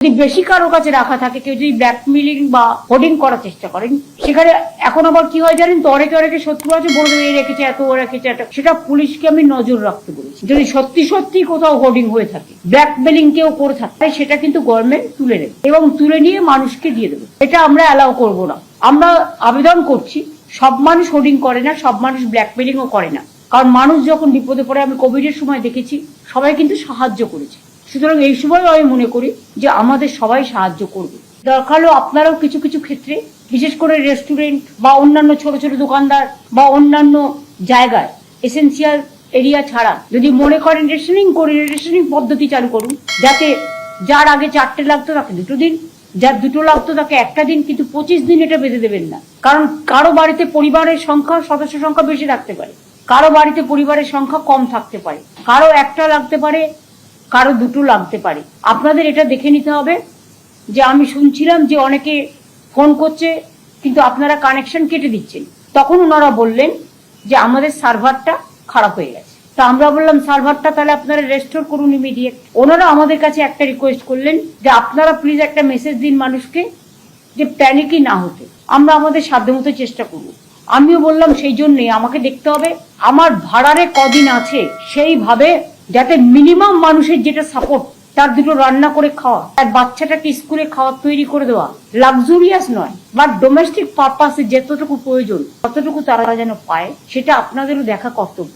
যদি বেশি কারো কাছে রাখা থাকে, কেউ যদি ব্ল্যাকমেলিং বা হোর্ডিং করার চেষ্টা করেন, সেখানে এখন আবার কি হয় জানেন তো, অনেকে শত্রু আছে, বলে দেবে রেখেছে এত, ও রেখেছে এত। সেটা পুলিশকে আমি নজর রাখতে বলেছি। যদি সত্যি কোথাও হোর্ডিং হয়ে থাকে, ব্ল্যাকমেলিং কেউ করে থাকে, সেটা কিন্তু গভর্নমেন্ট তুলে নেবে এবং তুলে নিয়ে মানুষকে দিয়ে দেবে। এটা আমরা অ্যালাউ করবো না। আমরা আবেদন করছি, সব মানুষ হোর্ডিং করে না, সব মানুষ ব্ল্যাকমেলিংও করে না। কারণ মানুষ যখন বিপদে পড়ে, আমি কোভিডের সময় দেখেছি সবাই কিন্তু সাহায্য করেছে। সুতরাং এই সময় আমি মনে করি যে আমাদের সবাই সাহায্য করবে। দরকার হলো আপনারাও কিছু কিছু ক্ষেত্রে, বিশেষ করে রেস্টুরেন্ট বা অন্যান্য ছোট ছোট দোকানদার বা অন্যান্য জায়গায়, এসেন্সিয়াল এরিয়া ছাড়া যদি মনে করেন রেশনিং পদ্ধতি চালু করুন, যাতে যার আগে 4টে লাগতো তাকে 2 দিন, যার 2টো লাগতো তাকে 1টা দিন, কিন্তু 25 দিন এটা বেঁধে দেবেন না। কারণ কারো বাড়িতে পরিবারের সংখ্যা, সদস্য সংখ্যা বেশি থাকতে পারে, কারো বাড়িতে পরিবারের সংখ্যা কম থাকতে পারে, কারো 1টা লাগতে পারে, কারো 2টো লাগতে পারে। আপনাদের এটা দেখে নিতে হবে। যে আমি শুনছিলাম যে অনেকে ফোন করছে কিন্তু আপনারা কানেকশন কেটে দিচ্ছেন। তখন ওনারা বললেন যে আমাদের সার্ভারটা খারাপ হয়ে গেছে। তা আমরা বললাম সার্ভারটা তাহলে আপনারা রেস্টোর করুন ইমিডিয়েট। ওনারা আমাদের কাছে একটা রিকোয়েস্ট করলেন যে আপনারা প্লিজ একটা মেসেজ দিন মানুষকে যে প্যানিকই না হতে। আমরা আমাদের সাধ্যমতো চেষ্টা করব। আমিও বললাম সেই জন্যই আমাকে দেখতে হবে আমার ভাড়ারে কদিন আছে, সেইভাবে যাতে মিনিমাম মানুষের যেটা সাপোর্ট, তার 2টো রান্না করে খাওয়া, আর বাচ্চাটাকে স্কুলে খাওয়া তৈরি করে দেওয়া, লাক্সুরিয়াস নয়, বাট ডোমেস্টিক পারপাসে যতটুকু প্রয়োজন ততটুকু তারা যেন পায়, সেটা আপনাদেরও দেখা কর্তব্য।